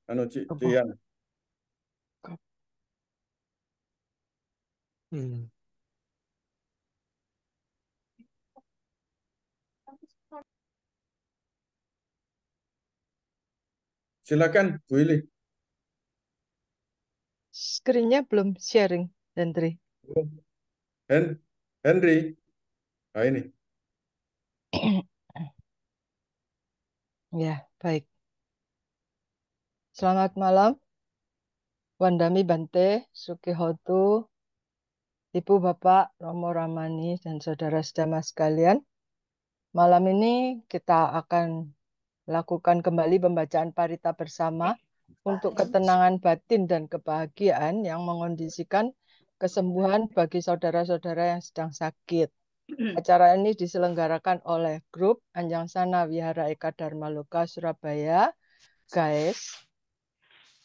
anu Cik Apa? Cian. Hmm. Silakan Bu Ili. Screen-nya belum sharing, Hendri. Henry. Nah ini. Ya, baik. Selamat malam, Wandami Bante, Sukihotu, Ibu Bapak, Romo Ramani, dan Saudara Sedama sekalian. Malam ini kita akan lakukan kembali pembacaan parita bersama untuk ketenangan batin dan kebahagiaan yang mengondisikan kesembuhan bagi saudara-saudara yang sedang sakit. Acara ini diselenggarakan oleh grup Anjang Sana Wihara Eka Dharma Loka Surabaya. Guys,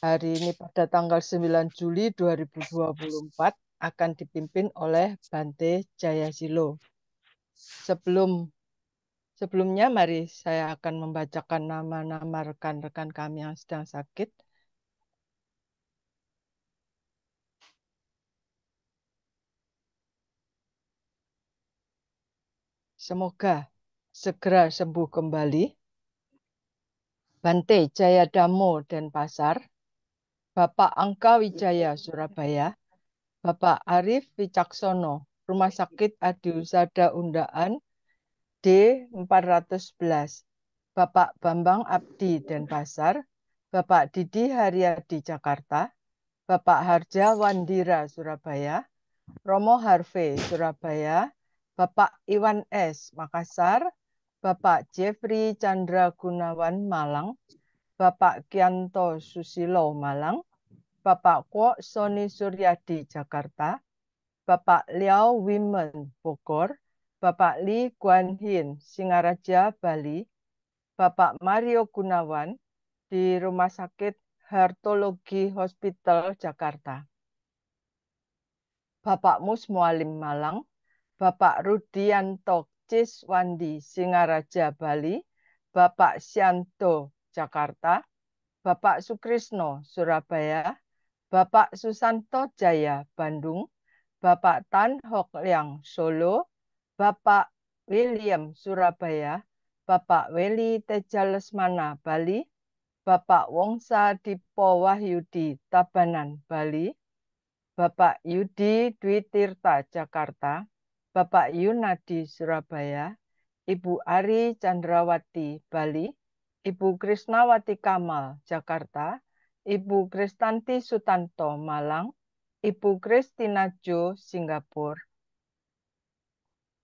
hari ini pada tanggal 9 Juli 2024 akan dipimpin oleh Bante Jayasilo. Sebelumnya mari saya akan membacakan nama-nama rekan-rekan kami yang sedang sakit. Semoga segera sembuh kembali. Bante Jayadamo Denpasar, Bapak Angka Wijaya Surabaya, Bapak Arif Wicaksono, Rumah Sakit Adi Husada Undaan D411, Bapak Bambang Abdi Denpasar, Bapak Didi Haryadi Jakarta, Bapak Harja Wandira Surabaya, Romo Harvey Surabaya, Bapak Iwan S Makassar, Bapak Jeffrey Chandra Gunawan Malang, Bapak Kianto Susilo Malang, Bapak Kwok Soni Suryadi Jakarta, Bapak Liao Wimen Bogor, Bapak Lee Guan Hin Singaraja Bali, Bapak Mario Gunawan di Rumah Sakit Hartologi Hospital Jakarta, Bapak Mus Mualim Malang, Bapak Rudianto Ciswandi Singaraja Bali, Bapak Sianto Jakarta, Bapak Sukrisno Surabaya, Bapak Susanto Jaya Bandung, Bapak Tan Hock Liang Solo, Bapak William Surabaya, Bapak Weli Teja Lesmana Bali, Bapak Wongsa Dipo Wahyudi Tabanan Bali, Bapak Yudi Dwi Tirta Jakarta, Bapak Yunadi Surabaya, Ibu Ari Chandrawati Bali, Ibu Krisnawati Kamal Jakarta, Ibu Kristanti Sutanto Malang, Ibu Kristina Jo Singapura,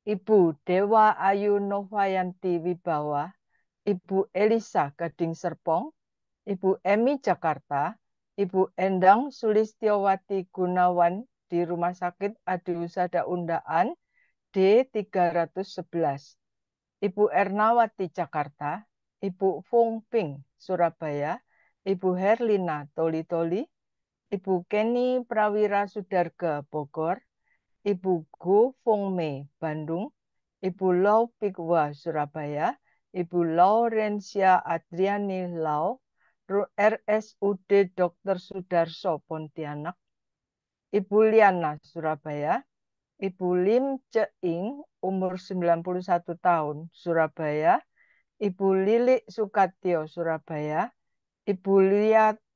Ibu Dewa Ayu Novayanti Wibawa, Ibu Elisa Gading Serpong, Ibu Emi Jakarta, Ibu Endang Sulistiowati Gunawan di Rumah Sakit Adi Husada Undaan D311, Ibu Ernawati Jakarta, Ibu Fung Ping Surabaya, Ibu Herlina Toli-Toli, Ibu Kenny Prawira Sudarga Bogor, Ibu Go Fung Mei Bandung, Ibu Lau Pikwa Surabaya, Ibu Laurencia Adriani Lau, RSUD Dr. Sudarso Pontianak, Ibu Liana Surabaya, Ibu Lim Ceing umur 91 tahun Surabaya, Ibu Lilik Sukatio Surabaya, Ibu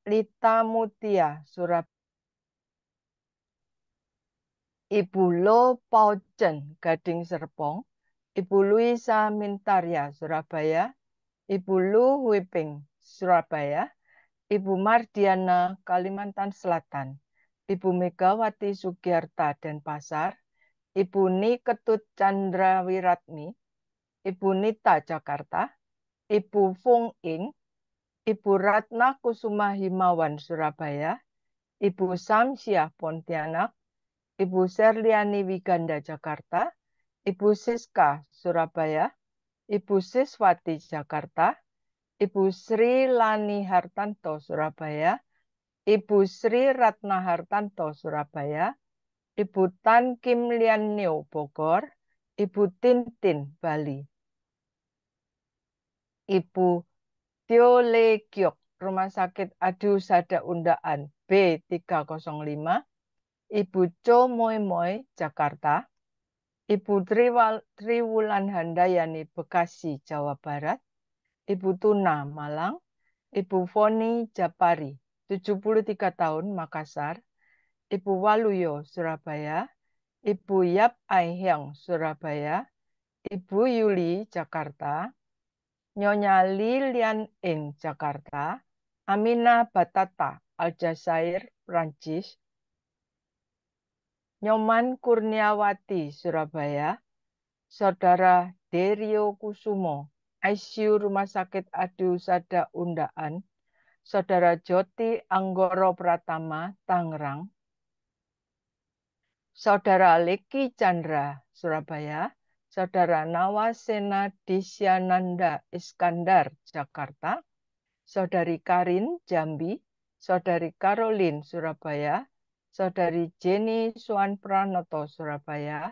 Lita Mutia Surabaya, Ibu Lo Paucen Gading Serpong, Ibu Luisa Mintarya Surabaya, Ibu Lu Huiping Surabaya, Ibu Mardiana Kalimantan Selatan, Ibu Megawati Sugiarta Denpasar, Ibu Ni Ketut Candrawiratmi, Ibu Nita Jakarta, Ibu Fung Ing, Ibu Ratna Kusuma Himawan Surabaya, Ibu Samsiah Pontianak, Ibu Serliani Wiganda Jakarta, Ibu Siska Surabaya, Ibu Siswati Jakarta, Ibu Sri Lani Hartanto Surabaya, Ibu Sri Ratna Hartanto Surabaya, Ibu Tan Kim Lian Neo Bogor, Ibu Tintin Bali, Ibu Tio Le Giok Rumah Sakit Adi Husada Undaan B305, Ibu Co Moi Moi, Jakarta, Ibu Triwulan Handayani, Bekasi, Jawa Barat, Ibu Tuna, Malang, Ibu Foni Japari, 73 tahun, Makassar, Ibu Waluyo, Surabaya, Ibu Yap Aihyang, Surabaya, Ibu Yuli, Jakarta, Nyonya Lilian Ing, Jakarta, Amina Batata, Aljazair, Prancis, Nyoman Kurniawati, Surabaya, Saudara Derio Kusumo, ICU Rumah Sakit Adi Husada Undaan, Saudara Joti Anggoro Pratama, Tangerang, Saudara Leki Chandra, Surabaya, Saudara Nawasena Disyananda Iskandar, Jakarta, Saudari Karin, Jambi, Saudari Caroline, Surabaya, Saudari Jenny Suan Pranoto, Surabaya,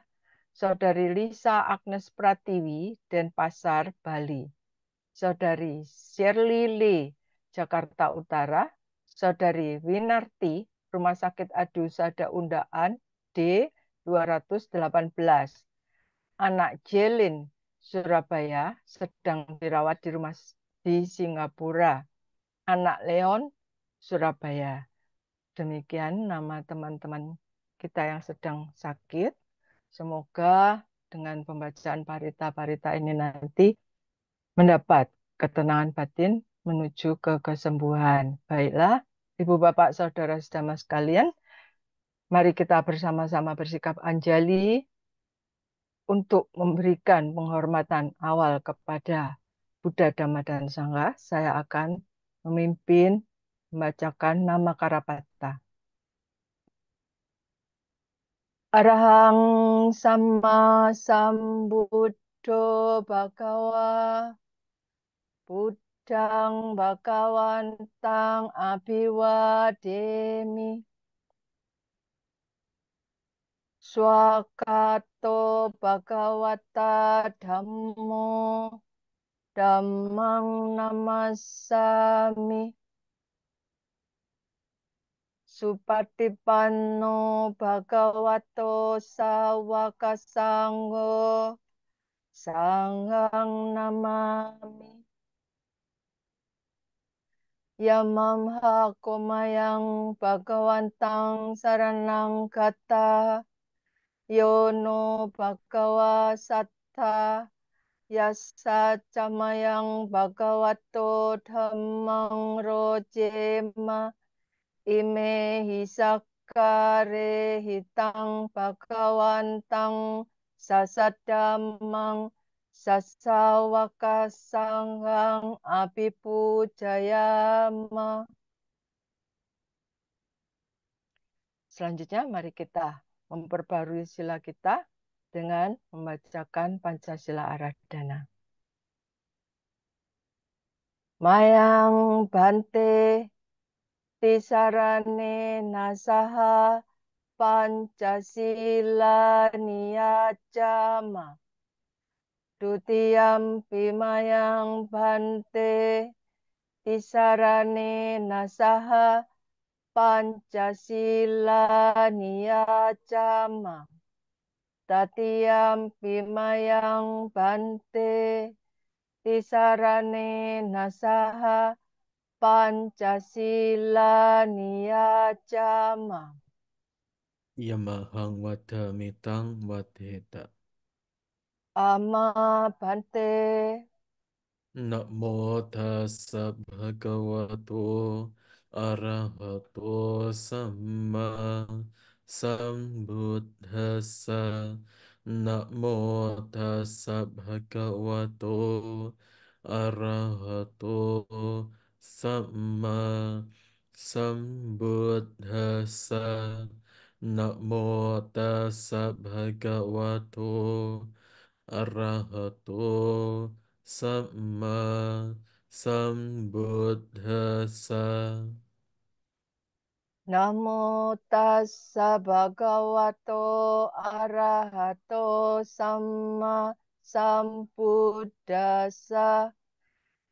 Saudari Lisa Agnes Pratiwi, Denpasar, Bali, Saudari Shirley Lee, Jakarta Utara, Saudari Winarti, Rumah Sakit Adi Husada Undaan D218, anak Jelin, Surabaya, sedang dirawat di Singapura, anak Leon, Surabaya. Demikian nama teman-teman kita yang sedang sakit. Semoga dengan pembacaan parita-parita ini nanti mendapat ketenangan batin menuju ke kesembuhan. Baiklah, Ibu Bapak Saudara Saudara sekalian, mari kita bersama-sama bersikap anjali untuk memberikan penghormatan awal kepada Buddha, Dhamma, dan Sangha. Saya akan memimpin membacakan nama Karapata. Arahang Sama Sambuddho Bhagawa Buddhang Bhagawantang Abhiwademi Swakato Bhagawata Dhammo Dhammang Namasami Supatipanno Bhagavato Sawaka Sangho Sanghang Namami Yamamha Komayang Bhagawantang Saranang Gata Yono Bhagawa Satta Yassa Camayang Bhagavato Dhammang Rojema Ime Hisakare Hitang Bhagawantang Sasadamang Sasawaka Sanghang Abhipujayama. Selanjutnya mari kita memperbarui sila kita dengan membacakan Pancasila Aradhana. Mayang Bante Tisarane Nasaha Pancasila Niyajama Dutiyam Pimayang Bante Tisarane Nasaha Pancasila Niyajama Tatiyam Pimayang Bante Tisarane Nasaha Pancasila Niyajama Yamahang Wadamitang Wadheta. Ama Bante Namo tassa bhagavato arahato samma sambuddhassa. Namo tassa bhagavato arahato samma sambuddhassa. Namo tassa bhagavato arahato sama sambuddhassa. Namo tassa bhagavato arahato samma sambuddhassa.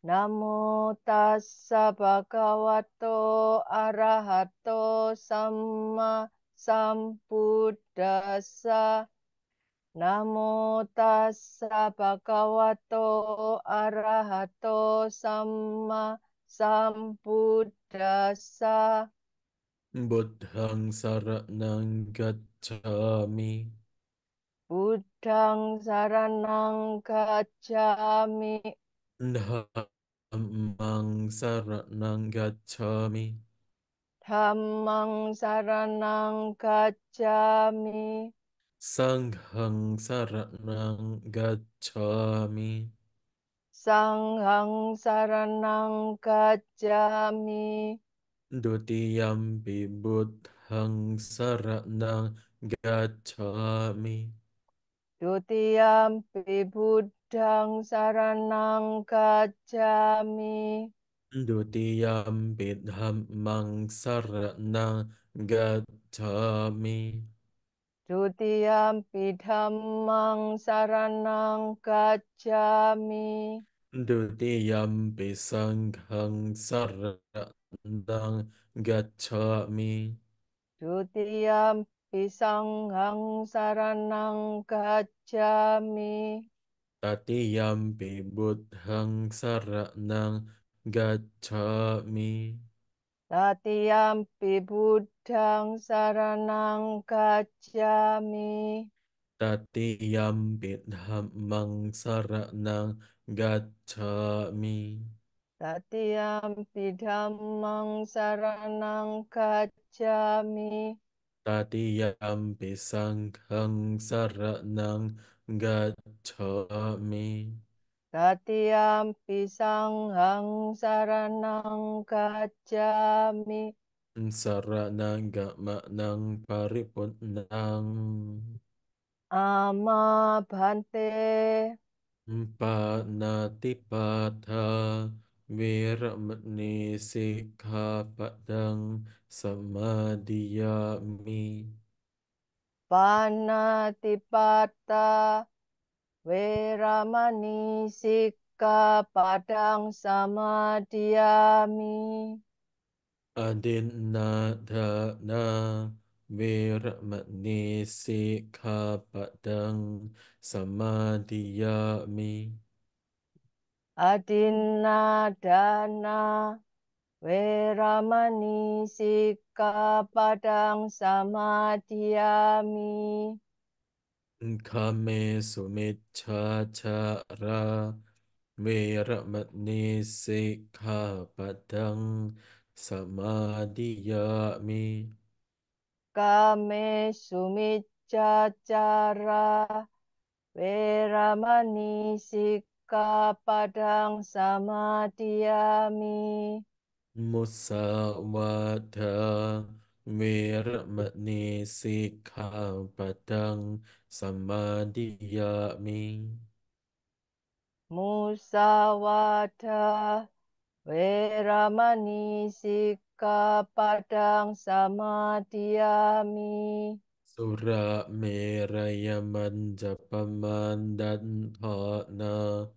Namo tassa bhagavato arahato samma sambuddhassa. Namo tassa bhagavato arahato samma sambuddhassa. Buddhang saranang gacchami. Buddhang saranang gacchami. Dhammang saranang gacchami. Dhammang saranang gacchami. Sanghang saranang gacchami. Sanghang saranang gacchami. Dutiyampi buddhang saranang gacchami. Dutiyampi buddhang saranang gacchami. Dutiyampi dhammang saranang gacchami. Dutiyampi dhammang saranang gacchami. Dutiyampi sanghang saranang gacchami. Dutiyampi sanghang saranang gacchami. Tatiyampi buddhang saranang gacchami. Tatiyampi buddhang saranang gacchami. Tatiyampi dhammang saranang gacchami. Tatiyampi dhammang saranang gacchami. Tatiyampi sanghang saranang gacchami. Tatiyampi sanghang saranang gacchami. Saranang gamanang pariputnang. Ama bhante. Panatipata Viramani Sikkhapadang Samadhiyami. Panatipata Weramani Sikkhapadang Samadhiyami. Adinadana Viramani Sikkhapadang Samadhiyami. Adinadana Weramani Sikkhapadang Samadhiyami. Kame Sumicchachara Viramani Sikkhapadang Samadhiyami. Kame Sumiccacara Weramani Sikkhapadang Samadhiyami. Musawada Viramani Sikkhapadang Samadhiyami. Musawada Weramani Sikkhapadang Samadhiyami. Sura Meraya Manjapamandana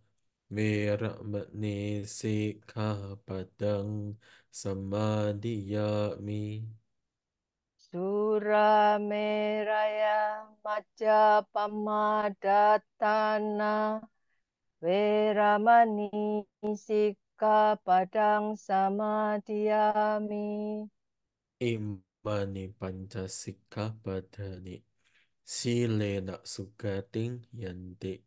Viramani Sikkhapadang Samadhiyami. Surameraya Majapahmadana Weramani Sikkhapadang Samadhiyami. Imani Panchasikkapadani Silena Sugating Yanti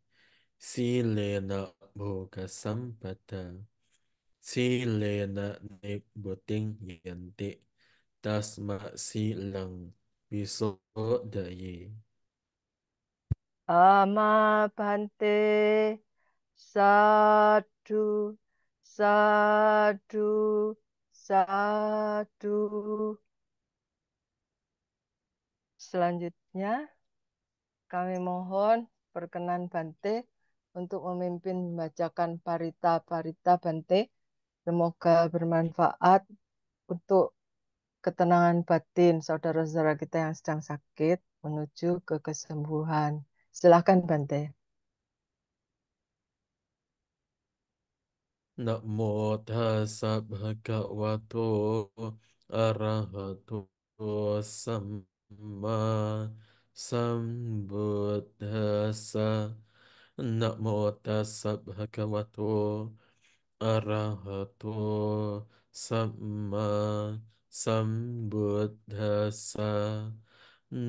Silena Bhoga Sampada Silena Nibbuting Yanti Tasma Silang Visodaye. Ama Bante Sadu Sadu Sadu. Selanjutnya kami mohon perkenan Bante untuk memimpin membacakan parita-parita Bante. Semoga bermanfaat untuk ketenangan batin saudara-saudara kita yang sedang sakit menuju ke kesembuhan. Silakan Bante. นะโมตัสสะภะคะวะโตอะระหะโตสัมมาสัมพุทธัสสะนะโมตัสสะภะคะวะโตอะระหะโตสัมมาสัมพุทธัสสะ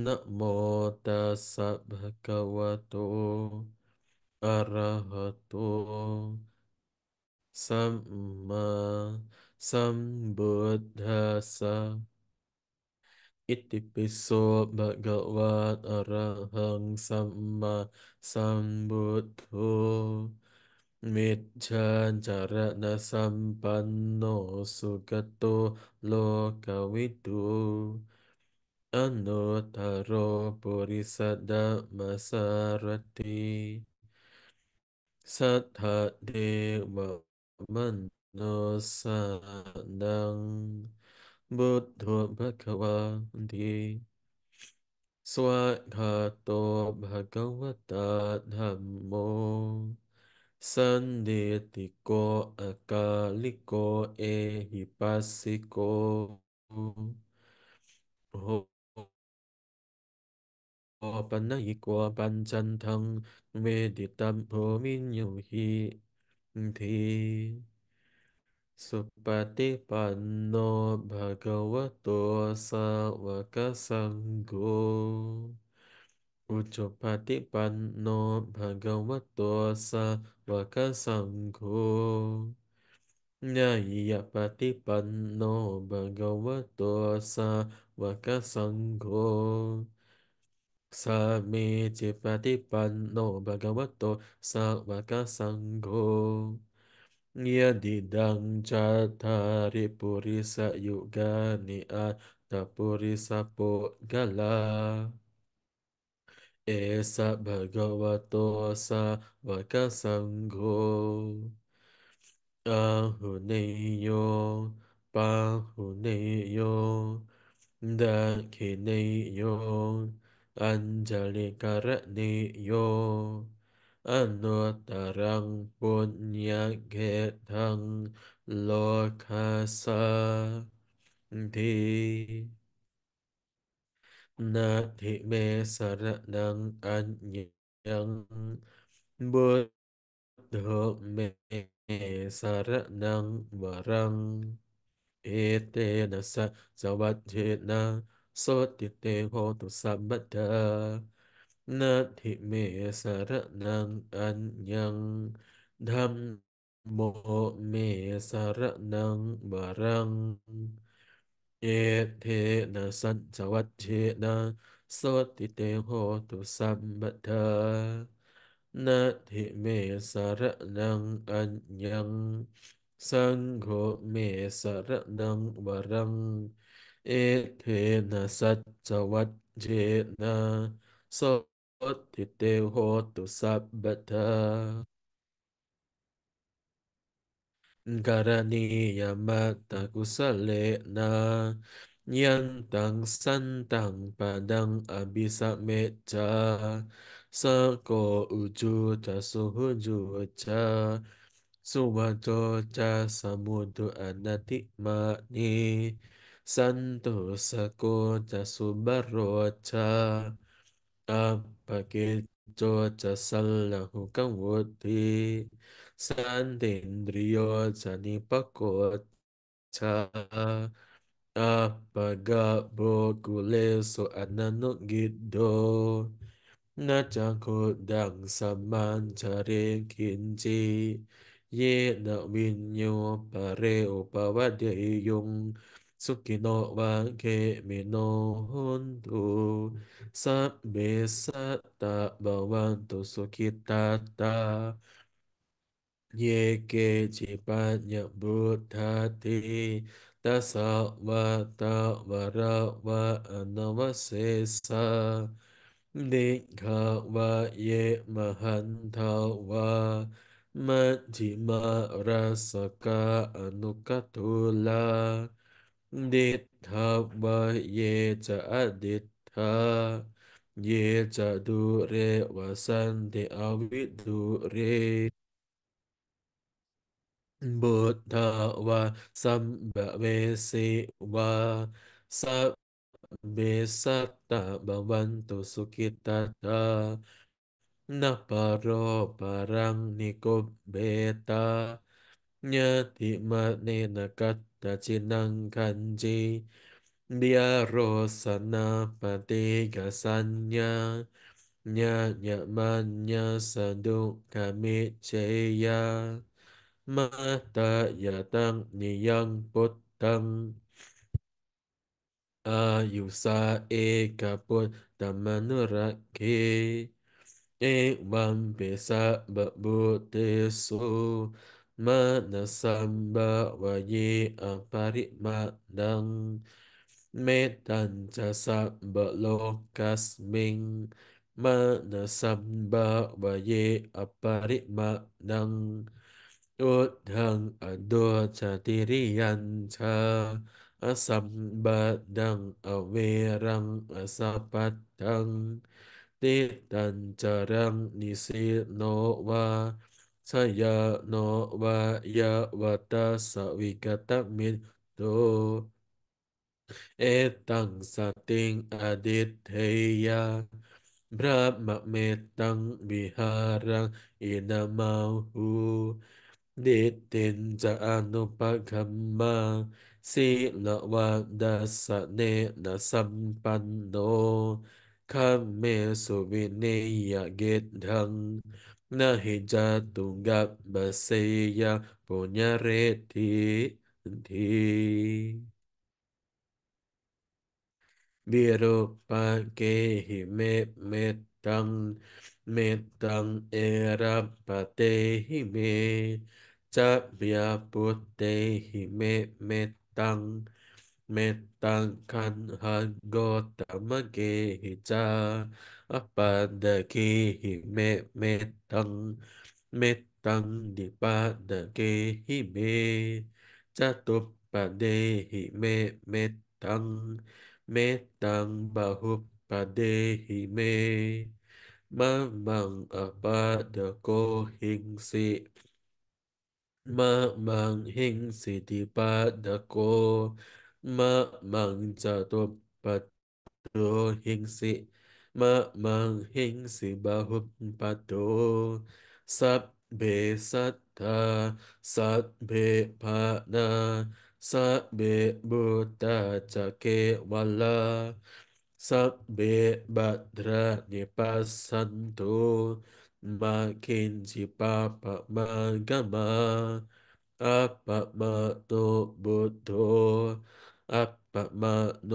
นะโมตัสสะภะคะวะโตอะระหะโต สัมมาสัมพุทธัสสะอิติปิโสภะคะวะอะระหังสัมมาสัมพุทโธมิจฉาจารณะสัมปันโนสุขโตโลกวิทูอนุตตรโรปุริสดัมมาสารติ สัทธะเทวมนุสสานังบุตโธภควาติสวากขาโตภควตาธัมโมสันเดติโกอากาลิโกเอหิปัสสิโกโหปัญญิโกปัญจันทังเวดิตัมโพมินโยหิทีสุปฏิปันโนภะคะวะโตสาวกสังโฆอุจจปฏิปันโนภะคะวะโตสาวกสังโฆญาณิยปฏิปันโนภะคะวะโตสาวกสังโฆ สามีจิปฏิปันโนภะคะวะโตสาวกสังโฆยะดิดังจัตตาริปุริสยุกานิอัตตปุริสปุกลาเอสะภะคะวะโตสาวกสังโฆอาหุเนโยปาหุเนโยดาคิเนโยอัญจลิกรณิโยอนุตตรังปุญญเกตังโลคัสสะทีนาทิเมสรนังอัญญังบุตโธเมสรนังวรัง เอเตนะสะสวัจเจนะโสติเตโหตุสัมปทานาทิเมสารนังอัญญังธัมโมเมสารนังวรังเอเทนะสัจจวัจเจนะโสติเตโหตุสัมปทานาทิเมสารนังอัญญัง สังโฆเมสรนังวรังเอเทนะสัจจวัจเจนะโสติเตโหตุสัพพทา การณียมัตตกุสเลนะยันตังสันตังปะดังอภิสัมเมจจาสะโกอุจูจาสุหุจูจาสุวัจโจจาสมุตุอนัตติมานีสันตุสะโกจาสุบารโรจาอัปปะกิจโจจะสัลลหุกังวุติสันตินทริโยจานิปโกชาอัปปะกะโบกุเลสุอนันุกิจโดนาจังโคดังสัมมันจาเรกินจีเยนะวินโยปะเรอุปวัตเดยุงสุกิโนวะเกมิโนหนตุสัพเบสัตตะบาวันตุสุขิตาตา เยเกจิปัญญบุตธาติตัสสะวะตะวะระวะอนวเสสะนิฆาวะเยมหันทาวะมัจจิมาราสกะอนุกตุลาดิษฐาวะเยจะอดิษฐาเยจะดุเรวสันติอวิดุเร บุตตวาสัมบะเวสิวาสัพเบสัตตะบวันตุสุขิตตานะปะโรปะรังนิโกเบตาญาติมะเนนะกัตตะจินังคันจิเดียโรสนาปฏิกสัญญาญาญามัญญาสดุกามิเชยามาตายาตังนิยังปุตตัง อายุสาเอกพุทธมนุรักเขเอวัมเปสะบะบุเตสุมานะสัมบะวะเยอปาริมาดังเมตตัญจะสัพบะโลกัสมิงมานะสัมบะวะเยอปาริมาดังอุทธังอโดจาติริยัญชา อสัมบาดังอเวรังอสัพพัตตังติตันจารังนิสิโนวาสยาโนวายาวัตสวิกตมิตโตเอตังสติงอดิตเทยาพระมะเมตังวิหารังอินามาหูดิตตินจะอนุปคัมมาสีละวะดัสสะเนนะสัมปันโนคัมเมสุวิเนยเกตังนะหิจาตุกับบะเสยปุญญเรติทีวิรุปังเกหิเมตตังเมตตังเอระปะเตหิเมจัพยาปุตเตหิเมตตังเมตตังคันหันโกตมะเกหิจาอปันดะกีหิเมตตังเมตตังดิปันดะเกหิเมจตุปปะเดหิเมตตัง เมตตังบาหุปปะเดหิเมมะมังอปะเดโกหิงสิมะมังหิงสิติปัสสะโกมะมังจตุปปัตโตหิงสิมะมังหิงสิบาหุปปัตโตสัพเบสัตตาสัพเบภานาสัพเบบุตตาจะเกวัลลาสัพเบบัตรานิปัสสันตุมาคินจิปาปะมากะมาอัปปะมะโตบุตโตอัปปะมะโน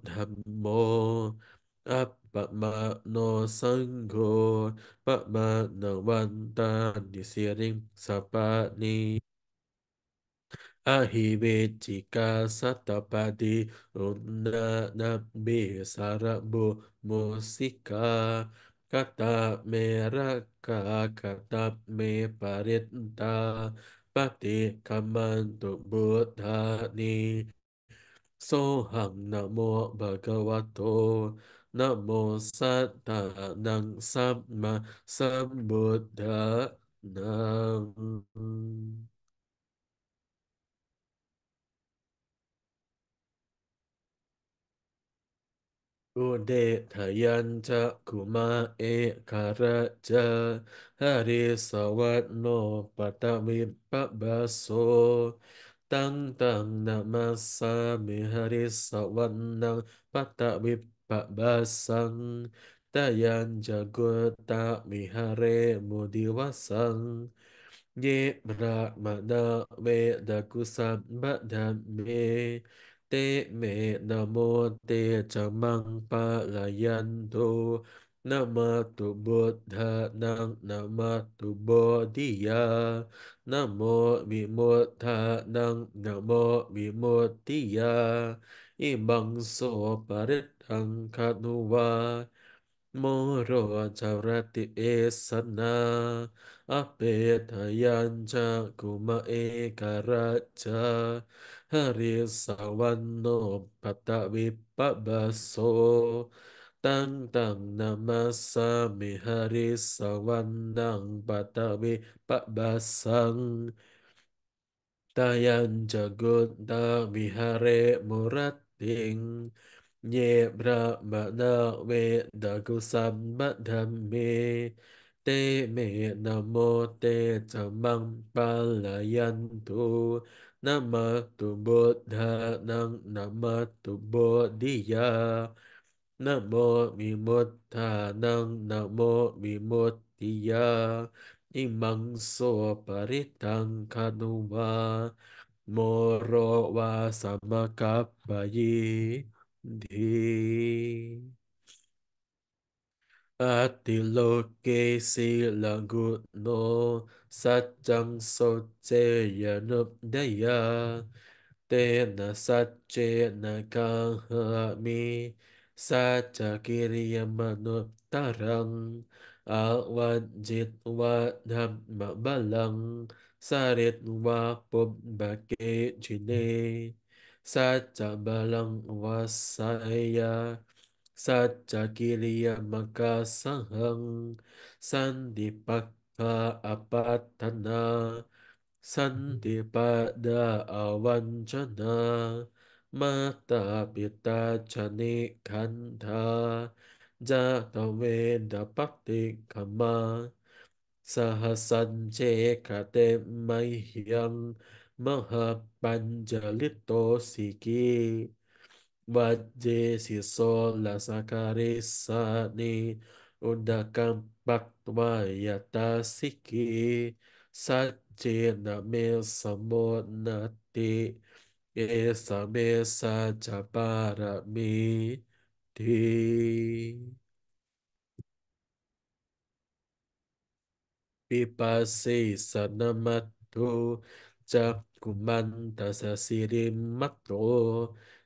ธัมโมอัปปะมะโนสังโฆปะมะนวันตานิสิริงสัปปะนี อหิเวจิกาสัตตปาติอุณนานาเบสารบุโมสิกากตาเมระกากตาเมปาริตตาปฏิคัมมันตุบุทธานีโสหังนะโมภะคะวะโตนะโมสัตตานังสัมมาสัมพุทธานัง อุเดทยันจะคุมาเอการะจาหาริสวัตโนปัตตวิปปะบาโสตังนามาสามิหาริสวันนังปัตตวิปปะบาสังตายันจะกุตตะมิหาเรมุดิวสังเยมระมะนาเวดะกุสัมบะดามเม เตเมนะโมเตจะมังปะลายันโตนะมาตุบุตธานังนะมาตุโบธิยานะโมวิมุตธานังนะโมวิมุตติยาอิบังโสปะริตังคานุวาโมโรจารติเอสนาอเปทยัญจะกุมะเอการะจา หริสาวันโนปัตตวิปปะบาโสตังนามาสามิหริสาวันนังปัตตวิปปะบาสัง Tayan jagut ta vihare murating Nye brahmana ve dagu sambadhame Te me namo te chamang palayantu Namatu buddha nang namatu bodhiya Namo Vimuttanang Namo Vimuttiya Imang so paritang kanuwa Moro wa samakapayi di Atiloke silagut no Satjang soce yanup daya Tena sace nakahami saca kiriya manuptarang awajit wadham mabalang sarit wapub bake jine saca balang wasaya saca kiriya makasahang sandipakka apatana Santi pada awancana mata pita cani kanta jata veda pakti kama sahasance kate mahyang mahapanjalito siki Vajje siso la sakare sani undakam paktva yata siki Sache name samonati esa mesa japara mi ti Pipase sanamatu jakumanta sasirimato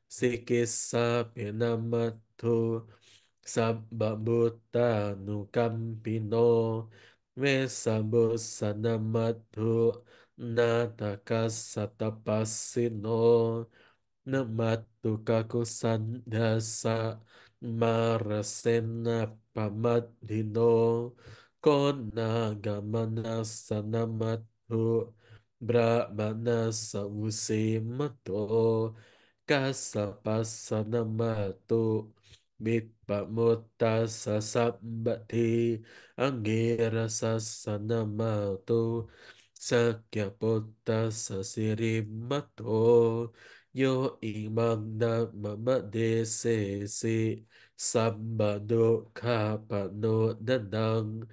sikisa pinamatu sabbabuta nukampino Vesabu sanamatu natakas satapasino Namatu kakusandasa marasena pamadino kona gamana sanamatu brahmana sausimato kasapasanamatu Mipamutta sasambati angira sasanamatu Sakyaputta sasirimato Yo imam na mama dese se sambado kapano danang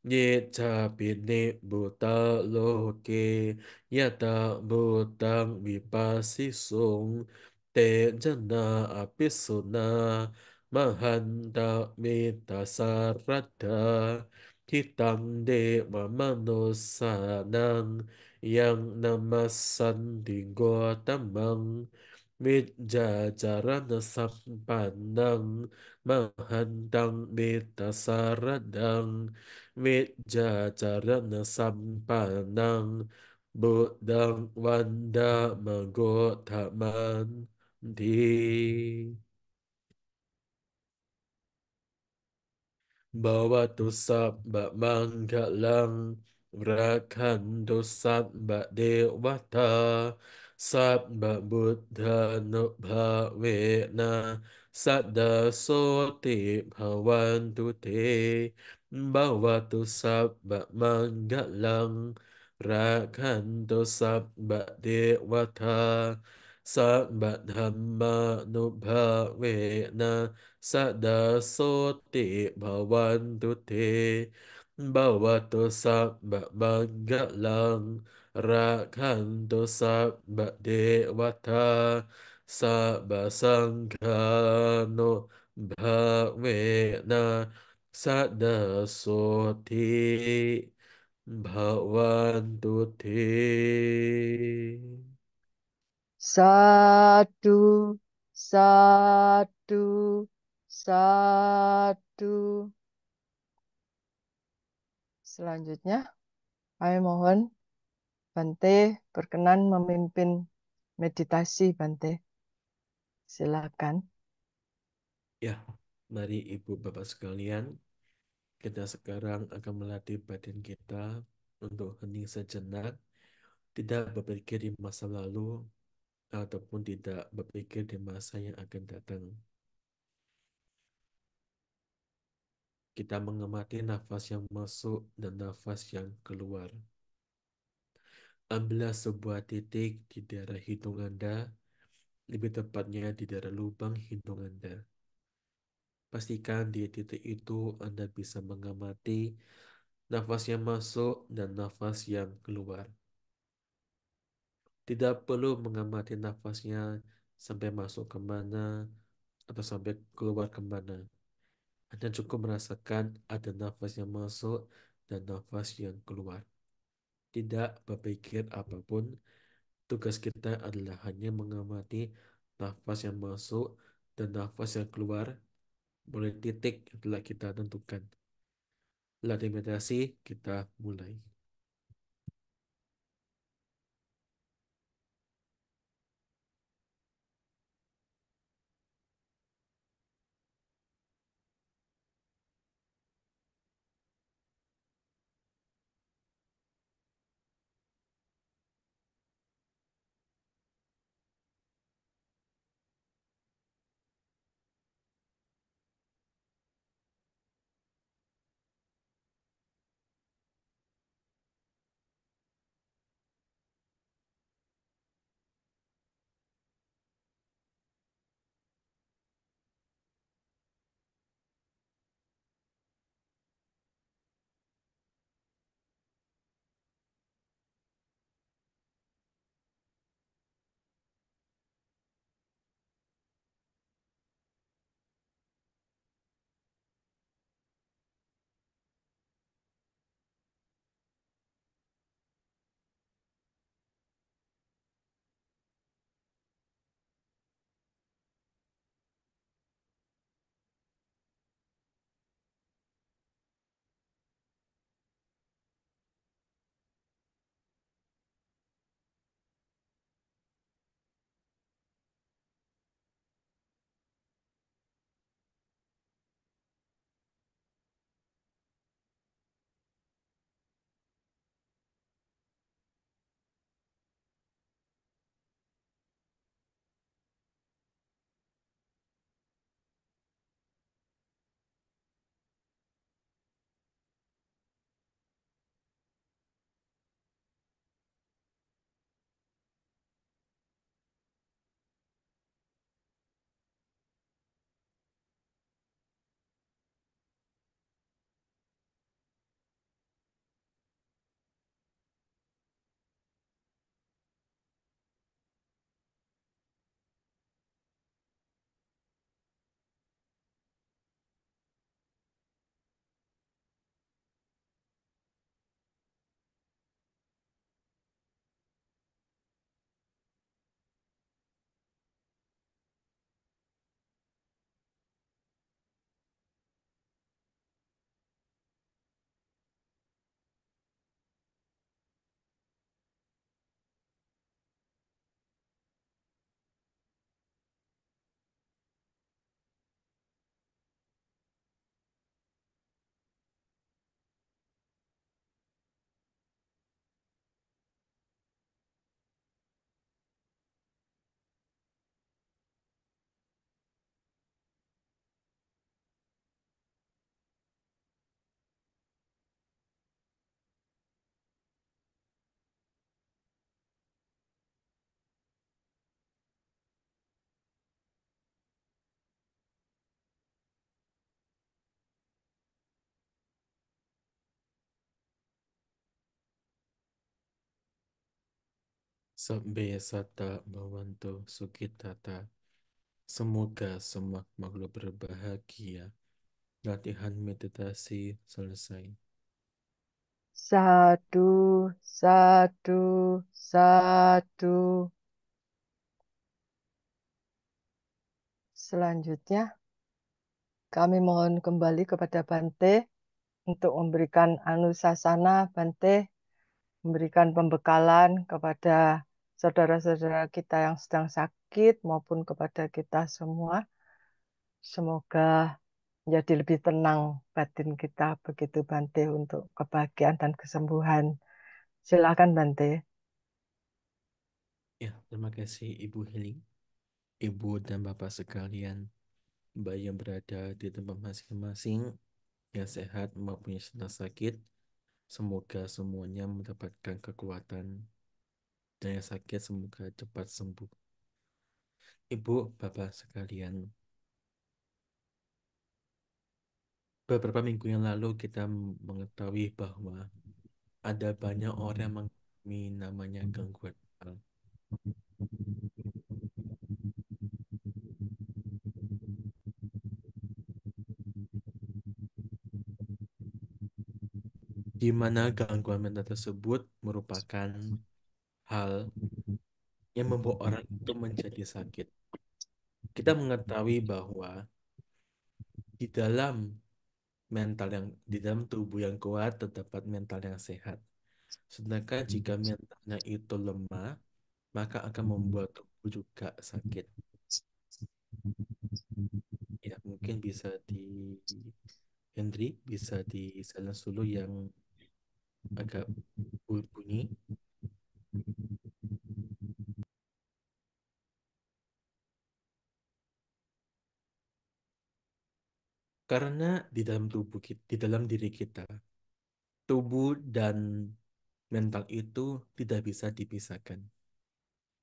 Nye capine buta loke yata butang vipasisung te jana apisuna mahanta mita sarada kitang de mamanosanang yang namasan dinggo tamang Wijajarana sampanang mahantang mitasaradang Wijajarana sampanang Buddhang wanda magotaman di Bhavatu sabba manggalang Rakhantu sabba dewata Sabba buddha nubhavena Sadda soti bhavantu te Bhavatu sabba manggalang Rakhantu sabba dewata Sabba dhamma nubhavena Sada soti bhavantu te bhavatu sabba manggalang rakhantu sabba devata sabba sanghano bhavena sada soti bhavantu te. Satu, satu, satu. Selanjutnya, kami mohon Bante berkenan memimpin meditasi Bante. Silakan. Ya, mari Ibu Bapak sekalian, kita sekarang akan melatih badan kita untuk hening sejenak tidak berpikir di masa lalu ataupun tidak berpikir di masa yang akan datang. Kita mengamati nafas yang masuk dan nafas yang keluar. Ambillah sebuah titik di daerah hidung Anda, lebih tepatnya di daerah lubang hidung Anda. Pastikan di titik itu Anda bisa mengamati nafas yang masuk dan nafas yang keluar. Tidak perlu mengamati nafasnya sampai masuk ke mana atau sampai keluar ke mana. Anda cukup merasakan ada nafas yang masuk dan nafas yang keluar. Tidak berpikir apapun, tugas kita adalah hanya mengamati nafas yang masuk dan nafas yang keluar mulai titik yang telah kita tentukan. Latihan meditasi kita mulai. Sabbe sata bhavantu sukitata. Semoga semua makhluk berbahagia. Latihan meditasi selesai. Satu, satu, satu. Selanjutnya, kami mohon kembali kepada Bante untuk memberikan anusasana Bante, memberikan pembekalan kepada saudara-saudara kita yang sedang sakit maupun kepada kita semua. Semoga menjadi lebih tenang batin kita begitu Bante untuk kebahagiaan dan kesembuhan. Silakan Bante. Ya, terima kasih Ibu Heling, Ibu dan Bapak sekalian, baik yang berada di tempat masing-masing, yang sehat maupun yang sedang sakit. Semoga semuanya mendapatkan kekuatan dan yang sakit semoga cepat sembuh. Ibu, Bapak sekalian, beberapa minggu yang lalu kita mengetahui bahwa ada banyak orang yang mengalami namanya gangguan mental, di mana gangguan mental tersebut merupakan hal yang membuat orang itu menjadi sakit. Kita mengetahui bahwa di dalam di dalam tubuh yang kuat terdapat mental yang sehat. Sedangkan jika mentalnya itu lemah, maka akan membuat tubuh juga sakit. Ya, mungkin bisa di Hendri, bisa di silence dulu yang agak bunyi. Karena di dalam tubuh kita, di dalam diri kita, tubuh dan mental itu tidak bisa dipisahkan.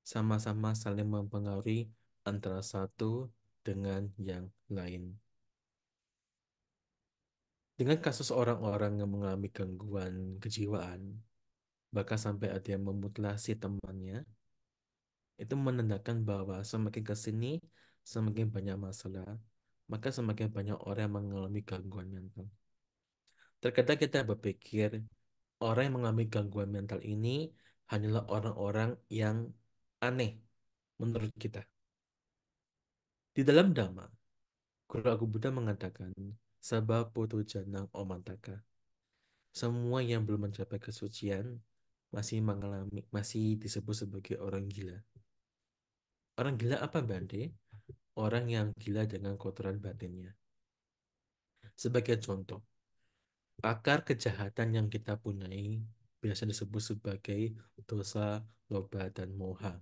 Sama-sama saling mempengaruhi antara satu dengan yang lain. Dengan kasus orang-orang yang mengalami gangguan kejiwaan, bahkan sampai ada yang memutilasi temannya, itu menandakan bahwa semakin ke sini, semakin banyak masalah, maka semakin banyak orang yang mengalami gangguan mental. Terkadang kita berpikir, orang yang mengalami gangguan mental ini hanyalah orang-orang yang aneh menurut kita. Di dalam Dhamma, Guru Agung Buddha mengatakan, Sabha putu janang omantaka. Semua yang belum mencapai kesucian masih disebut sebagai orang gila. Orang gila apa Bante? Orang yang gila dengan kotoran batinnya. Sebagai contoh, akar kejahatan yang kita punyai biasa disebut sebagai dosa, loba, dan moha.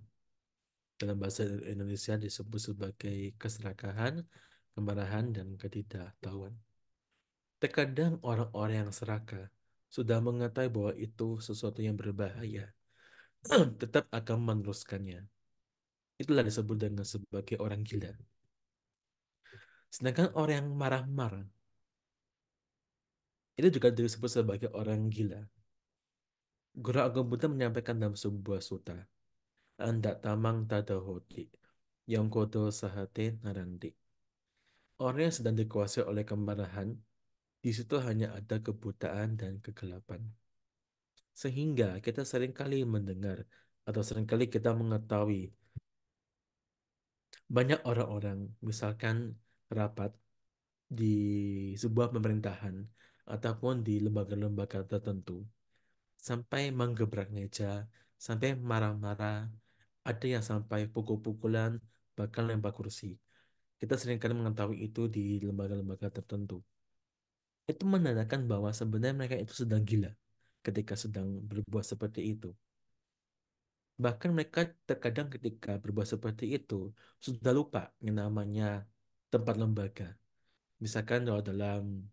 Dalam bahasa Indonesia disebut sebagai keserakahan, kemarahan, dan ketidaktahuan. Terkadang orang-orang yang serakah sudah mengetahui bahwa itu sesuatu yang berbahaya, tetap akan meneruskannya. Itulah disebut dengan sebagai orang gila. Sedangkan orang yang marah-marah, itu juga disebut sebagai orang gila. Guru Agung Buddha menyampaikan dalam sebuah sutta, Anda tamang tadahoti, yang kodo sahate narandi. Orang yang sedang dikuasai oleh kemarahan, di situ hanya ada kebutaan dan kegelapan. Sehingga kita seringkali mendengar atau seringkali kita mengetahui banyak orang-orang, misalkan rapat di sebuah pemerintahan ataupun di lembaga-lembaga tertentu, sampai menggebrak meja, sampai marah-marah, ada yang sampai pukul-pukulan, bahkan lempar kursi. Kita seringkali mengetahui itu di lembaga-lembaga tertentu. Itu menandakan bahwa sebenarnya mereka itu sedang gila ketika sedang berbuat seperti itu. Bahkan mereka terkadang ketika berbuat seperti itu sudah lupa yang namanya tempat lembaga. Misalkan kalau dalam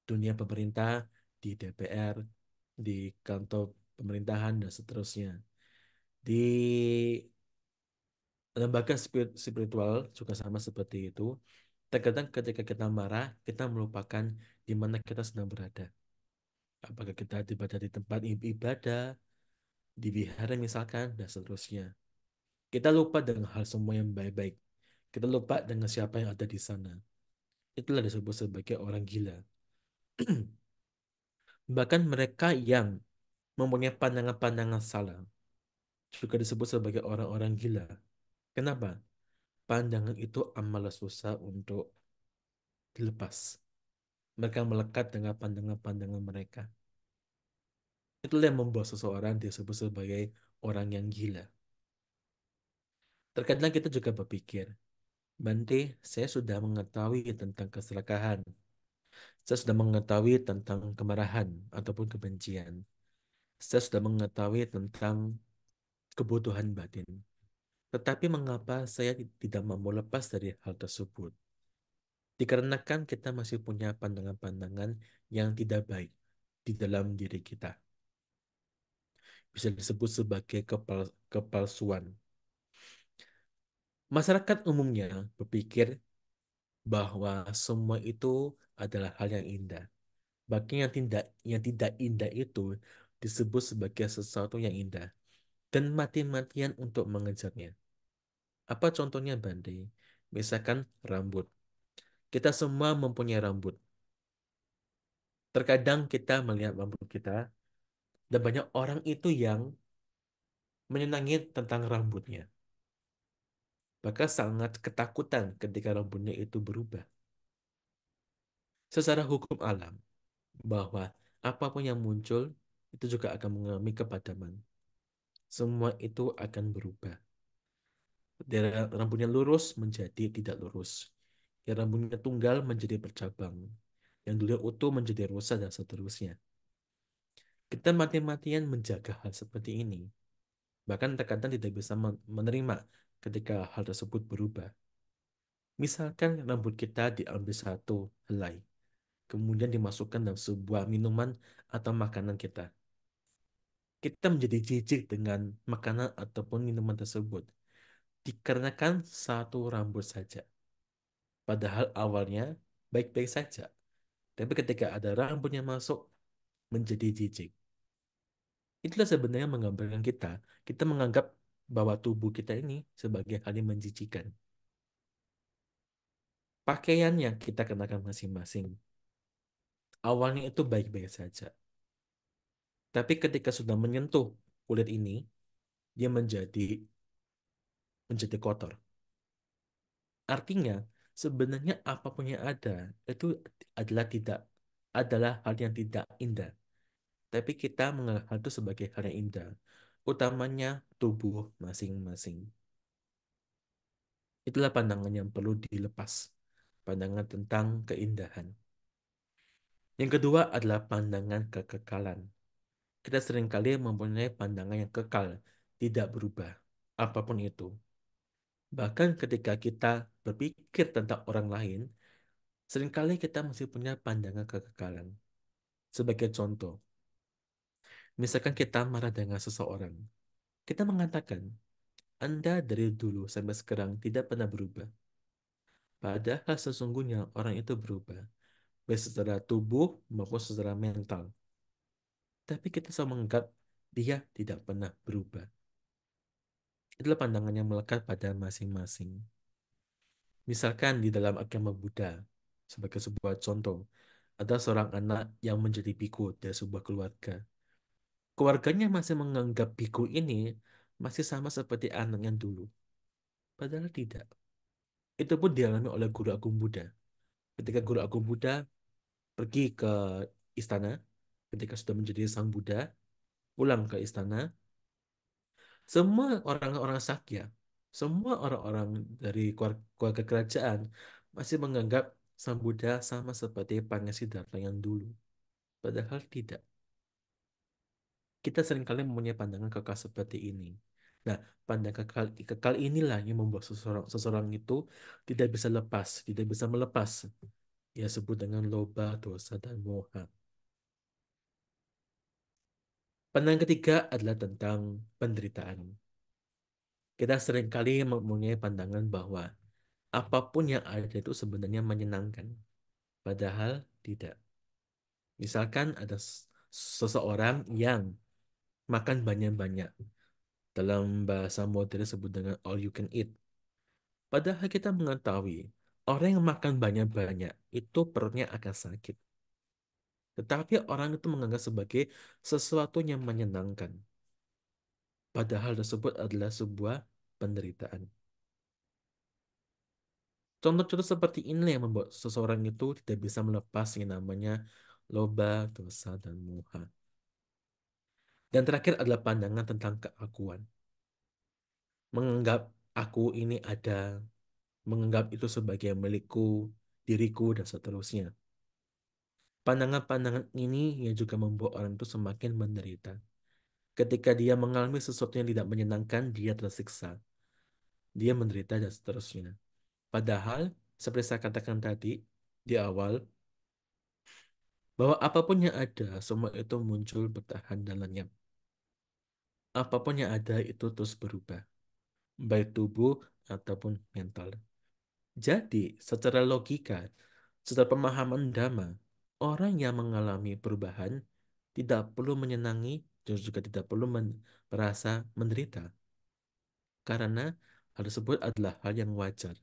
dunia pemerintah, di DPR, di kantor pemerintahan, dan seterusnya. Di lembaga spiritual juga sama seperti itu. Terkadang ketika kita marah, kita melupakan di mana kita sedang berada. Apakah kita berada di tempat ibadah, di wihara misalkan, dan seterusnya. Kita lupa dengan hal semua yang baik-baik. Kita lupa dengan siapa yang ada di sana. Itulah disebut sebagai orang gila. Bahkan mereka yang mempunyai pandangan-pandangan salah juga disebut sebagai orang-orang gila. Kenapa? Pandangan itu amatlah susah untuk dilepas. Mereka melekat dengan pandangan-pandangan mereka. Itulah yang membuat seseorang disebut sebagai orang yang gila. Terkadang kita juga berpikir, Bante, saya sudah mengetahui tentang keserakahan. Saya sudah mengetahui tentang kemarahan ataupun kebencian. Saya sudah mengetahui tentang kebutuhan batin. Tetapi mengapa saya tidak mau lepas dari hal tersebut? Dikarenakan kita masih punya pandangan-pandangan yang tidak baik di dalam diri kita. Bisa disebut sebagai kepalsuan. Masyarakat umumnya berpikir bahwa semua itu adalah hal yang indah. Bahkan yang tidak indah itu disebut sebagai sesuatu yang indah dan mati-matian untuk mengejarnya. Apa contohnya, Bante? Misalkan rambut. Kita semua mempunyai rambut. Terkadang kita melihat rambut kita dan banyak orang itu yang menyenangi tentang rambutnya. Bahkan sangat ketakutan ketika rambutnya itu berubah. Secara hukum alam, bahwa apapun yang muncul itu juga akan mengalami kepadaman. Semua itu akan berubah. Dari rambutnya lurus menjadi tidak lurus. Yang rambutnya tunggal menjadi bercabang. Yang dulu utuh menjadi rusak dan seterusnya. Kita mati-matian menjaga hal seperti ini. Bahkan terkadang tidak bisa menerima ketika hal tersebut berubah. Misalkan rambut kita diambil satu helai, kemudian dimasukkan dalam sebuah minuman atau makanan kita. Kita menjadi jijik dengan makanan ataupun minuman tersebut. Dikarenakan satu rambut saja. Padahal awalnya baik-baik saja. Tapi ketika ada rambut yang masuk, menjadi jijik. Itulah sebenarnya menggambarkan kita. Kita menganggap bahwa tubuh kita ini sebagai hal yang menjijikan. Pakaian yang kita kenakan masing-masing. Awalnya itu baik-baik saja. Tapi ketika sudah menyentuh kulit ini, dia menjadi kotor. Artinya, sebenarnya apapun yang ada itu adalah hal yang tidak indah. Tapi kita menganggap hal itu sebagai hal yang indah, utamanya tubuh masing-masing. Itulah pandangan yang perlu dilepas, pandangan tentang keindahan. Yang kedua adalah pandangan kekekalan. Kita seringkali mempunyai pandangan yang kekal, tidak berubah, apapun itu. Bahkan ketika kita berpikir tentang orang lain, seringkali kita masih punya pandangan kekekalan. Sebagai contoh, misalkan kita marah dengan seseorang, kita mengatakan, Anda dari dulu sampai sekarang tidak pernah berubah. Padahal sesungguhnya orang itu berubah, baik secara tubuh maupun secara mental. Tapi kita selalu menganggap dia tidak pernah berubah. Itulah pandangan yang melekat pada masing-masing. Misalkan di dalam agama Buddha, sebagai sebuah contoh, ada seorang anak yang menjadi biku dari sebuah keluarga. Keluarganya masih menganggap biku ini masih sama seperti anaknya dulu. Padahal tidak. Itu pun dialami oleh guru agung Buddha. Ketika guru agung Buddha pergi ke istana, ketika sudah menjadi sang Buddha, pulang ke istana, semua orang-orang sakya, semua orang-orang dari keluarga kerajaan masih menganggap sang Buddha sama seperti Pangasiddharta yang dulu. Padahal tidak. Kita seringkali mempunyai pandangan kekal seperti ini. Nah, pandangan kekal inilah yang membuat seseorang itu tidak bisa lepas, tidak bisa melepas. Ya sebut dengan loba, dosa, dan moha. Pandangan ketiga adalah tentang penderitaan. Kita seringkali mempunyai pandangan bahwa apapun yang ada itu sebenarnya menyenangkan. Padahal tidak. Misalkan ada seseorang yang makan banyak-banyak. Dalam bahasa modern disebut dengan all you can eat. Padahal kita mengetahui orang yang makan banyak-banyak itu perutnya akan sakit. Tetapi orang itu menganggap sebagai sesuatu yang menyenangkan. Padahal tersebut adalah sebuah penderitaan. Contoh-contoh seperti ini yang membuat seseorang itu tidak bisa melepas yang namanya loba, dosa, dan moha. Dan terakhir adalah pandangan tentang keakuan. Menganggap aku ini ada, menganggap itu sebagai milikku, diriku, dan seterusnya. Pandangan-pandangan ini yang juga membuat orang itu semakin menderita. Ketika dia mengalami sesuatu yang tidak menyenangkan, dia tersiksa, dia menderita dan seterusnya. Padahal, seperti saya katakan tadi di awal, bahwa apapun yang ada, semua itu muncul, bertahan, dan lenyap. Apapun yang ada itu terus berubah, baik tubuh ataupun mental. Jadi, secara logika, secara pemahaman Dhamma, orang yang mengalami perubahan tidak perlu menyenangi dan juga tidak perlu merasa menderita, karena hal tersebut adalah hal yang wajar.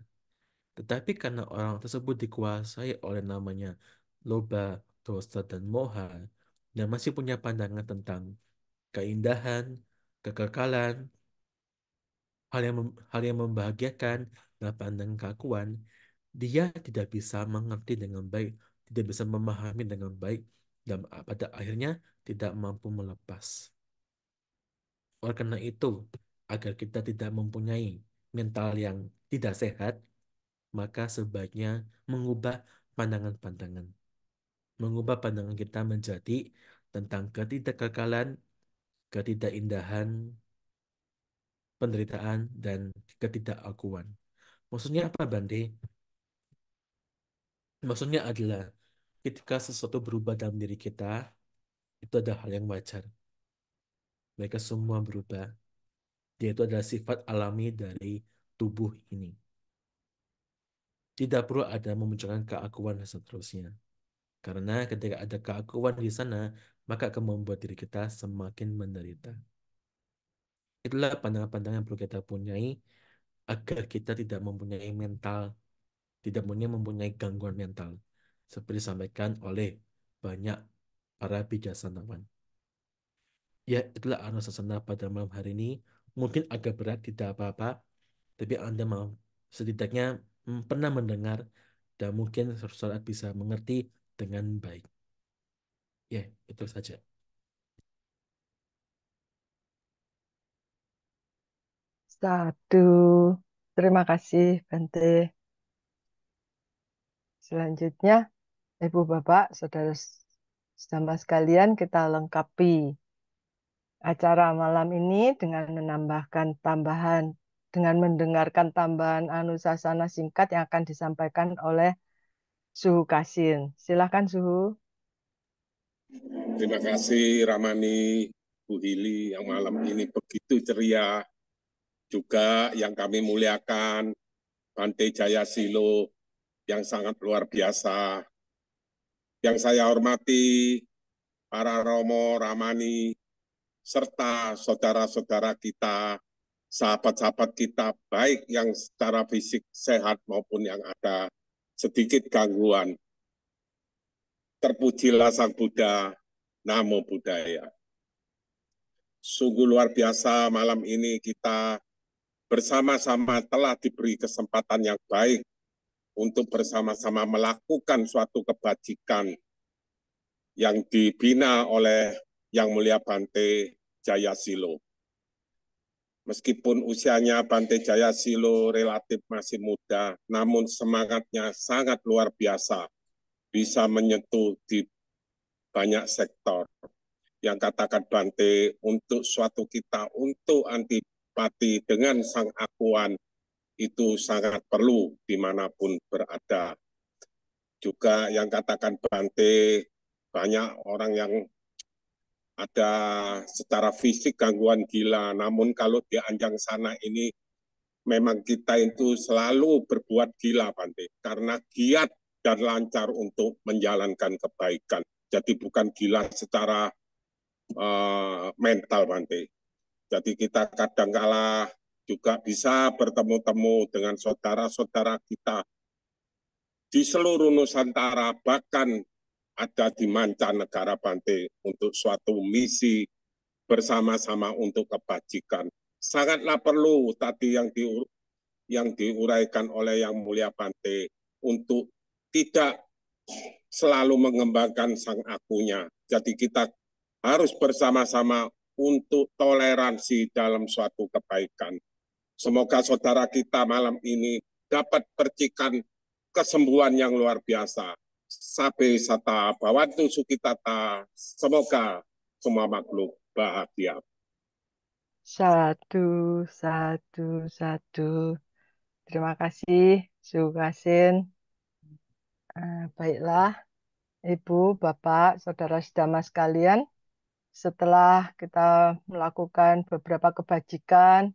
Tetapi karena orang tersebut dikuasai oleh namanya loba, dosa, dan moha, dan masih punya pandangan tentang keindahan, kekekalan, hal yang membahagiakan, dan pandangan keakuan, dia tidak bisa mengerti dengan baik, tidak bisa memahami dengan baik, dan pada akhirnya tidak mampu melepas. Oleh karena itu, agar kita tidak mempunyai mental yang tidak sehat, maka sebaiknya mengubah pandangan-pandangan. Mengubah pandangan kita menjadi tentang ketidakkekalan, ketidakindahan, penderitaan, dan ketidakakuan. Maksudnya apa, Bante? Maksudnya adalah ketika sesuatu berubah dalam diri kita, itu adalah hal yang wajar. Mereka semua berubah. Dia itu adalah sifat alami dari tubuh ini. Tidak perlu ada memunculkan keakuan dan seterusnya. Karena ketika ada keakuan di sana, maka akan membuat diri kita semakin menderita. Itulah pandangan-pandangan yang perlu kita punyai agar kita tidak mempunyai mental, tidak mempunyai gangguan mental. Seperti disampaikan oleh banyak para bijaksanawan. Ya, itulah Anusasana pada malam hari ini. Mungkin agak berat, tidak apa-apa. Tapi Anda mau setidaknya pernah mendengar dan mungkin suatu saat bisa mengerti dengan baik. Ya, itu saja. Satu. Terima kasih, Bante. Selanjutnya, Ibu Bapak, Saudara sama sekalian, kita lengkapi acara malam ini dengan mendengarkan tambahan anusasana singkat yang akan disampaikan oleh Suhu Kasin. Silakan Suhu. Terima kasih Ramani, Bu Hili yang malam ini begitu ceria. Juga yang kami muliakan, Bante Jayasilo yang sangat luar biasa. Yang saya hormati, para Romo, Ramani, serta saudara-saudara kita, sahabat-sahabat kita, baik yang secara fisik sehat maupun yang ada sedikit gangguan. Terpujilah Sang Buddha, Namo Buddhaya. Sungguh luar biasa malam ini kita bersama-sama telah diberi kesempatan yang baik untuk bersama-sama melakukan suatu kebajikan yang dibina oleh Yang Mulia Bante Jayasilo. Meskipun usianya Bante Jayasilo relatif masih muda, namun semangatnya sangat luar biasa, bisa menyentuh di banyak sektor. Yang katakan Bante, untuk suatu kita, untuk antipati dengan sang akuan, itu sangat perlu dimanapun berada. Juga yang katakan Bante, banyak orang yang ada secara fisik gangguan gila, namun kalau di anjang sana ini, memang kita itu selalu berbuat gila, Bante, karena giat dan lancar untuk menjalankan kebaikan. Jadi bukan gila secara mental, Bante. Jadi kita kadangkala juga bisa bertemu-temu dengan saudara-saudara kita di seluruh Nusantara, bahkan ada di mancanegara, Bante, untuk suatu misi bersama-sama untuk kebajikan. Sangatlah perlu tadi yang diuraikan oleh Yang Mulia Bante untuk tidak selalu mengembangkan sang akunya. Jadi kita harus bersama-sama untuk toleransi dalam suatu kebaikan. Semoga saudara kita malam ini dapat percikan kesembuhan yang luar biasa. Sabe sata bawantu sukitata. Semoga semua makhluk bahagia. Satu, satu, satu. Terima kasih, Sukasin. Baiklah, Ibu, Bapak, Saudara sedama sekalian. Setelah kita melakukan beberapa kebajikan,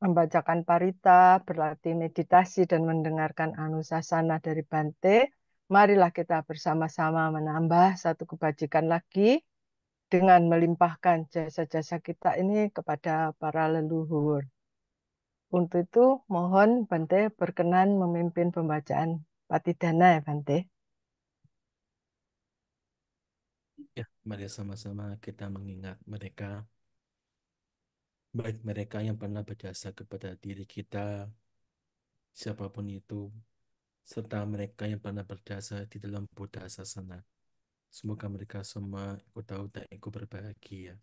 membacakan parita, berlatih meditasi, dan mendengarkan anusasana dari Bante, marilah kita bersama-sama menambah satu kebajikan lagi dengan melimpahkan jasa-jasa kita ini kepada para leluhur. Untuk itu, mohon Bante berkenan memimpin pembacaan Patidana ya Bante. Ya, mari sama-sama kita mengingat mereka, baik mereka yang pernah berjasa kepada diri kita, siapapun itu, serta mereka yang pernah berjasa di dalam Buddha Sasana. Semoga mereka semua ikut tahu dan ikut berbahagia.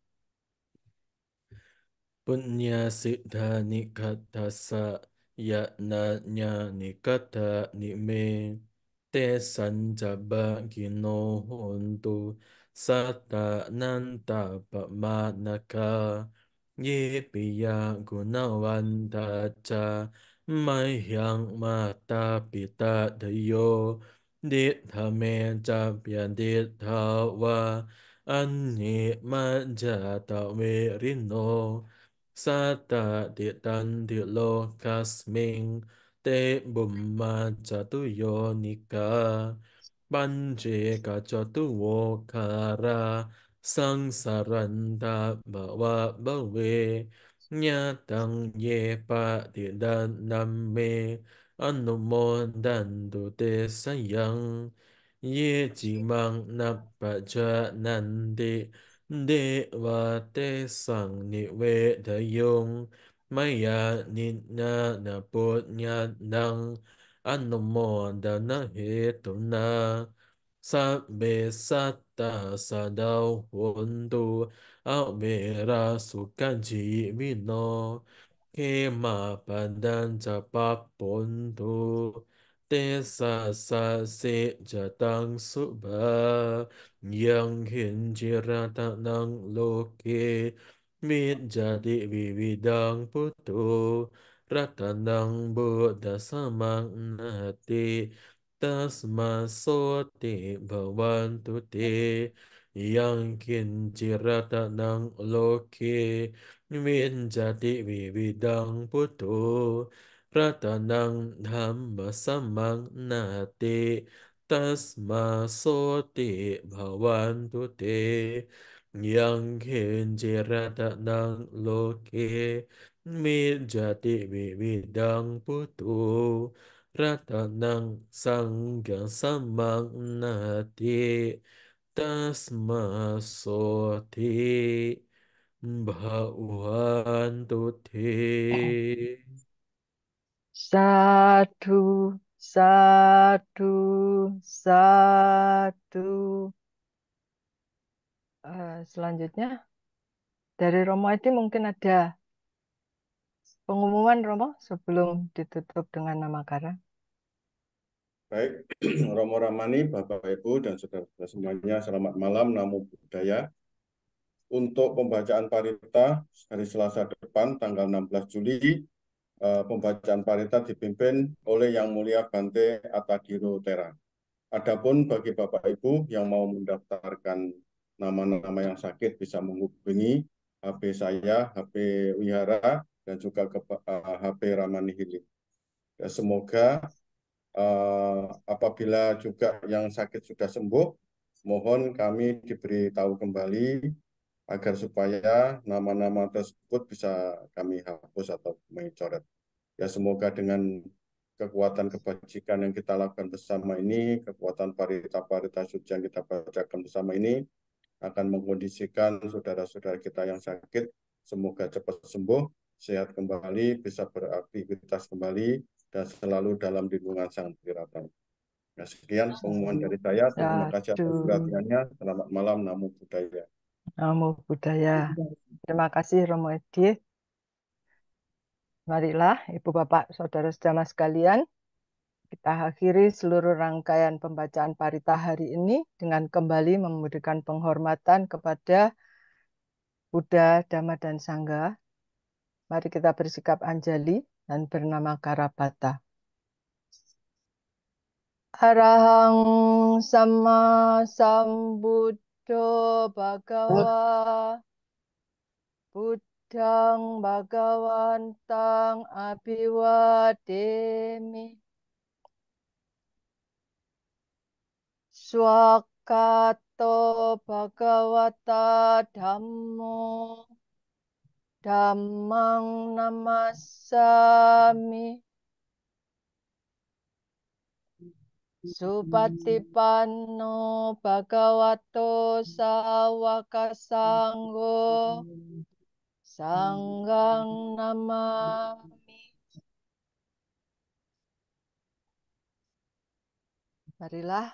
Punya siddha nikatasa ya na nya nikata ni me te sanjaba gino hontu sata nanta pamanaka ye piya gunawanta cha mahyang mata pita dayo ditha me cha pya ditha wa anni manjata we rino Sata di tan di lo kasming te bumma jatu yonika Panje kajatu wo kara sang saranda bawa bawe nyatang ye pa di dan namme anumo dan du te sayang ye jimang napaja nandi dewa te sang ni we dayung maya nina na put nyatang Anumo dana hetuna sabbe satta sadau huntu awera sukaji vino kema padan japak pontu tesa sa se jatang suba yang hinjirata nang loke mit jadi vividang putu Ratanang Buddha samang nati tasma soti bhavantu te yang kincirata nang loke minjati vividang putu ratanang dhamma samang nati tasma soti bhavantu te yang kincirata nang loke Mirjati vividang putu ratanang sanggang samang nati tasma soti bhavantu te. Satu, satu, satu. Selanjutnya, dari Romo Edi mungkin ada pengumuman Romo sebelum ditutup dengan nama Kara. Baik, Romo Ramani, Bapak Ibu dan saudara-saudara semuanya, selamat malam, Namo Buddhaya. Untuk pembacaan parita hari Selasa depan, tanggal 16 Juli, pembacaan parita dipimpin oleh Yang Mulia Bante Atagiro Tera. Adapun bagi Bapak Ibu yang mau mendaftarkan nama-nama yang sakit bisa menghubungi HP saya, HP Wihara, dan juga ke HP Ramani Healing. Ya, semoga apabila juga yang sakit sudah sembuh, mohon kami diberitahu kembali agar supaya nama-nama tersebut bisa kami hapus atau mencoret. Ya, semoga dengan kekuatan kebajikan yang kita lakukan bersama ini, kekuatan parita-parita suci yang kita bacakan bersama ini akan mengkondisikan saudara-saudara kita yang sakit semoga cepat sembuh, sehat kembali, bisa beraktivitas kembali, dan selalu dalam lindungan Sang Wirata. Nah, sekian pengumuman dari saya. Terima kasih Satu, atas perhatiannya. Selamat malam, Namo Buddhaya. Namo Buddhaya. Terima kasih Romo Edi. Marilah Ibu Bapak Saudara sedama sekalian, kita akhiri seluruh rangkaian pembacaan parita hari ini dengan kembali memberikan penghormatan kepada Buddha, Dhamma, dan Sangha. Mari kita bersikap anjali dan bernama Karabata. Arahang sama sambuddho bhagawa Buddhang bhagawantang abhiwademi Swakato bhagavata dhammo dhammang namassami Supatipanno bhagavato sawaka sanggo Sanggang namami. Marilah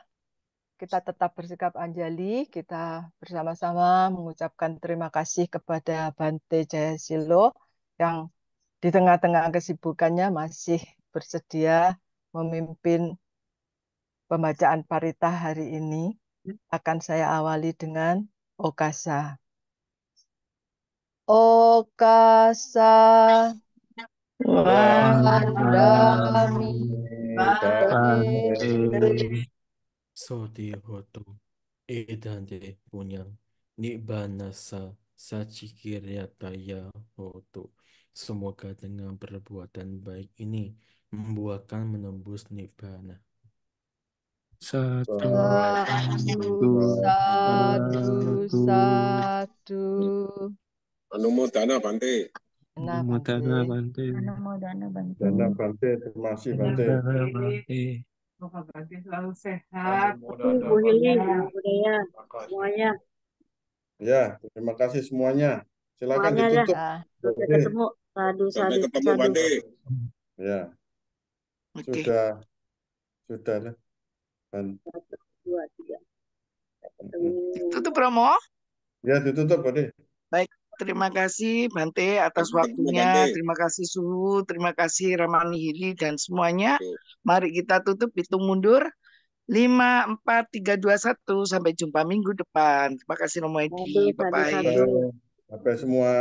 kita tetap bersikap anjali, kita bersama-sama mengucapkan terima kasih kepada Bante Jayasilo yang di tengah-tengah kesibukannya masih bersedia memimpin pembacaan parita hari ini. Akan saya awali dengan Okasa. Okasa Wandami Soti hotu edande punyang nibbanasa sacikiryataya hotu. Semoga dengan perbuatan baik ini membuahkan menembus nibbana. Satu, Sadu, sadu. Anumodana Bante. Anumodana Bante. Anumodana Bante. Dana Bante, terima kasih Bante. Semoga Bante selalu sehat. Bu Hili, Bu Budaya, semuanya. Ya, terima kasih semuanya. Silakan Semuanya ya. ditutup. Sampai ketemu. Sadu, Sampai sadu, ketemu sadu. Bante. Ya, Oke. sudah lah. Ban- 1, 2, 3. Tutup Romo. Ya, ditutup Bante. Baik, terima kasih Bante atas Sampai ketemu, waktunya. Bante. Terima kasih Suhu, terima kasih Ramani Hili dan semuanya. Tuh. Mari kita tutup, hitung mundur. 5, 4, 3, 2, 1. Sampai jumpa minggu depan. Terima kasih Romo Sadu, Edi. sadu, Bye-bye. sadu. Sampai semua.